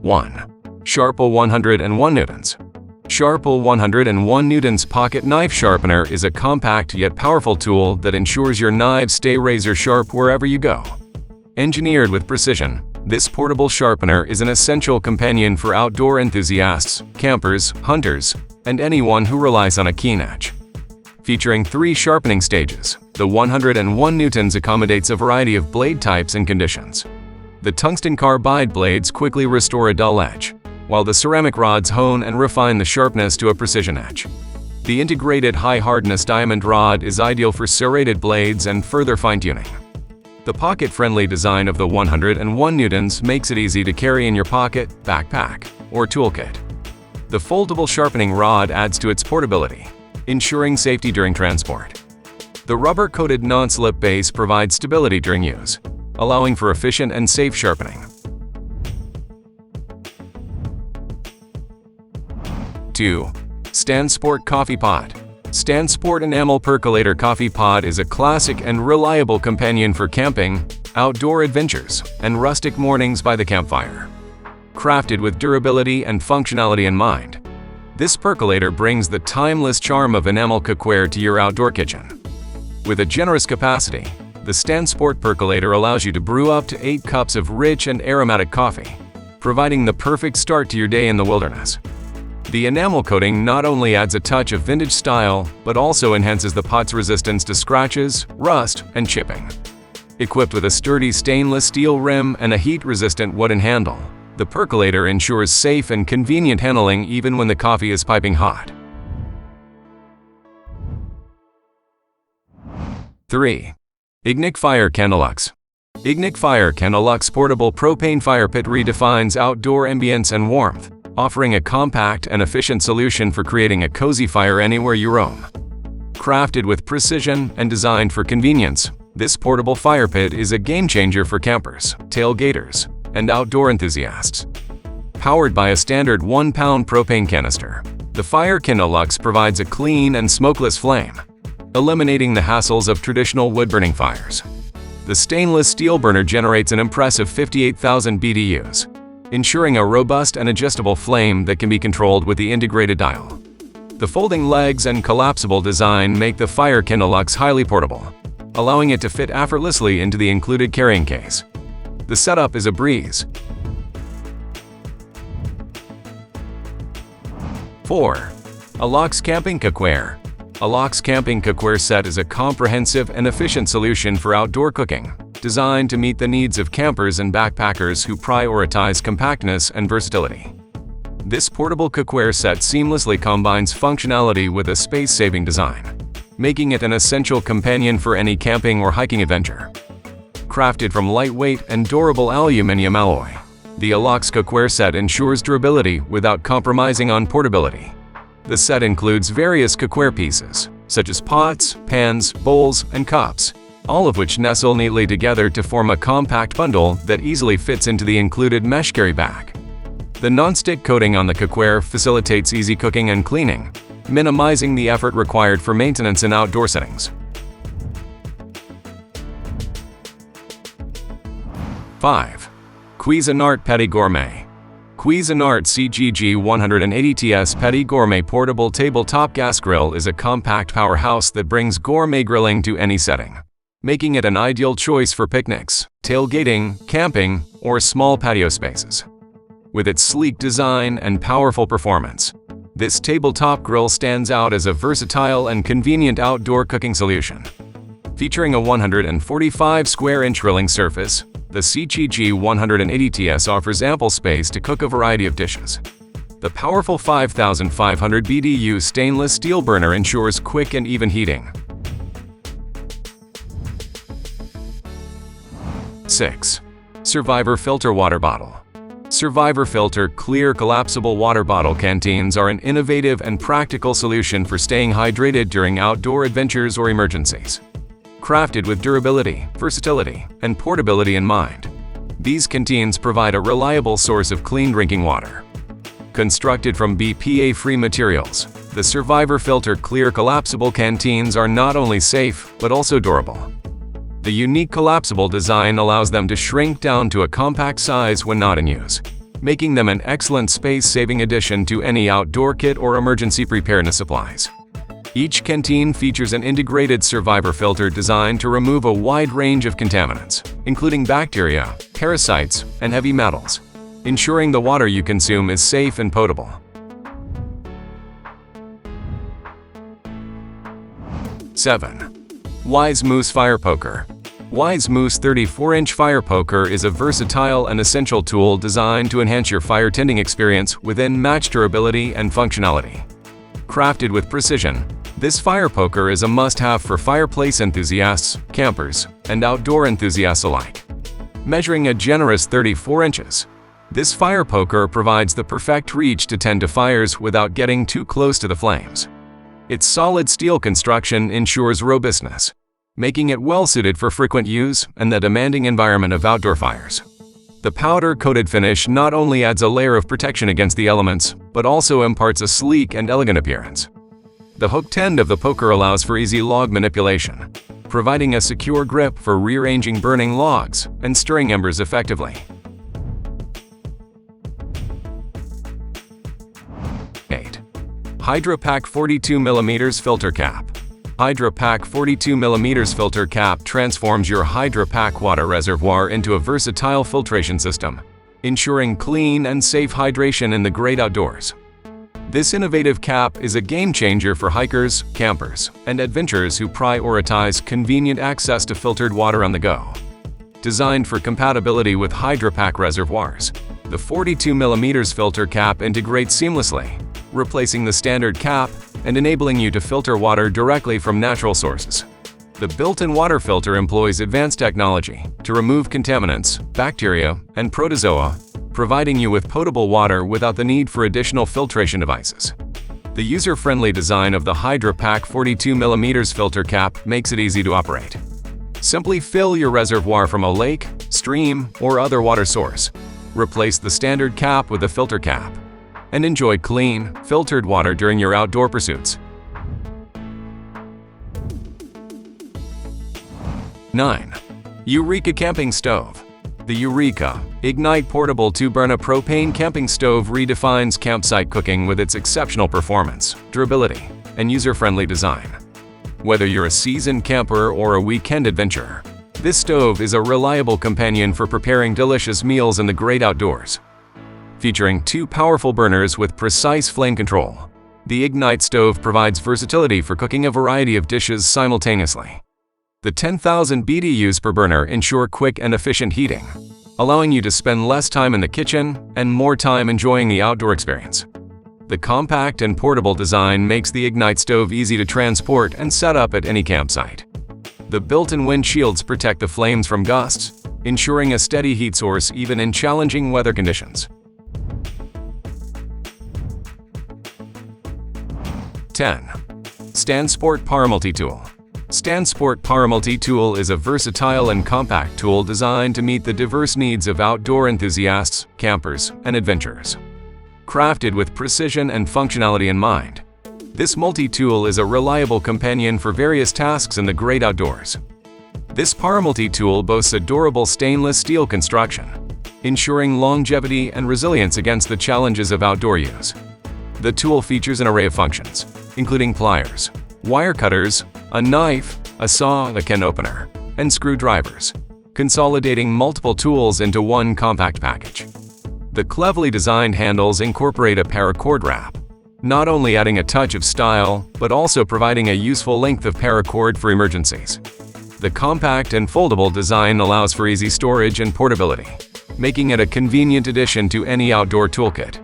1. Sharpel 101 newtons. Sharpel 101 newtons pocket knife sharpener is a compact yet powerful tool that ensures your knives stay razor sharp wherever you go. Engineered with precision, this portable sharpener is an essential companion for outdoor enthusiasts, campers, hunters, and anyone who relies on a keen edge. Featuring 3 sharpening stages, the 101 newtons accommodates a variety of blade types and conditions. The tungsten carbide blades quickly restore a dull edge, while the ceramic rods hone and refine the sharpness to a precision edge. The integrated high-hardness diamond rod is ideal for serrated blades and further fine-tuning. The pocket-friendly design of the 101 newtons makes it easy to carry in your pocket, backpack, or toolkit. The foldable sharpening rod adds to its portability, ensuring safety during transport. The rubber-coated non-slip base provides stability during use, allowing for efficient and safe sharpening. 2. StanSport Coffee Pot. StanSport Enamel Percolator Coffee Pot is a classic and reliable companion for camping, outdoor adventures, and rustic mornings by the campfire. Crafted with durability and functionality in mind, this percolator brings the timeless charm of enamel cookware to your outdoor kitchen. With a generous capacity, the StanSport percolator allows you to brew up to 8 cups of rich and aromatic coffee, providing the perfect start to your day in the wilderness. The enamel coating not only adds a touch of vintage style, but also enhances the pot's resistance to scratches, rust, and chipping. Equipped with a sturdy stainless steel rim and a heat-resistant wooden handle, the percolator ensures safe and convenient handling even when the coffee is piping hot. 3. Ignic-Fire Candlelux. Ignic-Fire Candlelux portable propane fire pit redefines outdoor ambience and warmth, offering a compact and efficient solution for creating a cozy fire anywhere you roam. Crafted with precision and designed for convenience, this portable fire pit is a game-changer for campers, tailgaters, and outdoor enthusiasts. Powered by a standard 1-pound propane canister, the Fire Candlelux provides a clean and smokeless flame, eliminating the hassles of traditional wood-burning fires. The stainless steel burner generates an impressive 58,000 BTUs, ensuring a robust and adjustable flame that can be controlled with the integrated dial. The folding legs and collapsible design make the Fire Candlelux highly portable, allowing it to fit effortlessly into the included carrying case. The setup is a breeze. 4. Alox Camping Cookware. Alox Camping Cookware Set is a comprehensive and efficient solution for outdoor cooking, designed to meet the needs of campers and backpackers who prioritize compactness and versatility. This portable cookware set seamlessly combines functionality with a space-saving design, making it an essential companion for any camping or hiking adventure. Crafted from lightweight and durable aluminum alloy, the Alox cookware set ensures durability without compromising on portability. The set includes various cookware pieces, such as pots, pans, bowls, and cups, all of which nestle neatly together to form a compact bundle that easily fits into the included mesh carry bag. The non-stick coating on the cookware facilitates easy cooking and cleaning, minimizing the effort required for maintenance in outdoor settings. 5. Cuisinart Petit Gourmet. Cuisinart CGG 180TS Petit Gourmet Portable Tabletop Gas Grill is a compact powerhouse that brings gourmet grilling to any setting, making it an ideal choice for picnics, tailgating, camping, or small patio spaces. With its sleek design and powerful performance, this tabletop grill stands out as a versatile and convenient outdoor cooking solution. Featuring a 145 square inch grilling surface, the CGG 180TS offers ample space to cook a variety of dishes. The powerful 5,500 BTU stainless steel burner ensures quick and even heating. 6. Survivor Filter Water Bottle. Survivor Filter Clear Collapsible Water Bottle canteens are an innovative and practical solution for staying hydrated during outdoor adventures or emergencies. Crafted with durability, versatility, and portability in mind, these canteens provide a reliable source of clean drinking water. Constructed from BPA-free materials, the Survivor Filter Clear Collapsible canteens are not only safe, but also durable. The unique collapsible design allows them to shrink down to a compact size when not in use, making them an excellent space-saving addition to any outdoor kit or emergency preparedness supplies. Each canteen features an integrated survivor filter designed to remove a wide range of contaminants, including bacteria, parasites, and heavy metals, ensuring the water you consume is safe and potable. 7. Wise Moose Fire Poker. Wise Moose 34-inch fire poker is a versatile and essential tool designed to enhance your fire tending experience with unmatched durability and functionality. Crafted with precision, this fire poker is a must-have for fireplace enthusiasts, campers, and outdoor enthusiasts alike. Measuring a generous 34 inches, this fire poker provides the perfect reach to tend to fires without getting too close to the flames. Its solid steel construction ensures robustness, making it well-suited for frequent use and the demanding environment of outdoor fires. The powder-coated finish not only adds a layer of protection against the elements, but also imparts a sleek and elegant appearance. The hooked end of the poker allows for easy log manipulation, providing a secure grip for rearranging burning logs and stirring embers effectively. 8. HydroPack 42mm Filter Cap. HydroPack 42mm filter cap transforms your HydroPack water reservoir into a versatile filtration system, ensuring clean and safe hydration in the great outdoors. This innovative cap is a game-changer for hikers, campers, and adventurers who prioritize convenient access to filtered water on the go. Designed for compatibility with HydroPack reservoirs, the 42mm filter cap integrates seamlessly, replacing the standard cap and enabling you to filter water directly from natural sources. The built-in water filter employs advanced technology to remove contaminants, bacteria, and protozoa, providing you with potable water without the need for additional filtration devices. The user-friendly design of the HydroPack 42mm filter cap makes it easy to operate. Simply fill your reservoir from a lake, stream, or other water source, replace the standard cap with a filter cap, and enjoy clean, filtered water during your outdoor pursuits. 9. Eureka Camping Stove. The Eureka Ignite Portable 2-burner propane camping stove redefines campsite cooking with its exceptional performance, durability, and user-friendly design. Whether you're a seasoned camper or a weekend adventurer, this stove is a reliable companion for preparing delicious meals in the great outdoors. Featuring 2 powerful burners with precise flame control, the Ignite stove provides versatility for cooking a variety of dishes simultaneously. The 10,000 BTUs per burner ensure quick and efficient heating, allowing you to spend less time in the kitchen and more time enjoying the outdoor experience. The compact and portable design makes the Ignite stove easy to transport and set up at any campsite. The built-in wind shields protect the flames from gusts, ensuring a steady heat source even in challenging weather conditions. 10. StandSport Power Multi-Tool. StandSport Power Multi-Tool is a versatile and compact tool designed to meet the diverse needs of outdoor enthusiasts, campers, and adventurers. Crafted with precision and functionality in mind, this multi-tool is a reliable companion for various tasks in the great outdoors. This Power Multi-Tool boasts a durable stainless steel construction, ensuring longevity and resilience against the challenges of outdoor use. The tool features an array of functions, including pliers, wire cutters, a knife, a saw, a can opener, and screwdrivers, consolidating multiple tools into one compact package. The cleverly designed handles incorporate a paracord wrap, not only adding a touch of style, but also providing a useful length of paracord for emergencies. The compact and foldable design allows for easy storage and portability, making it a convenient addition to any outdoor toolkit.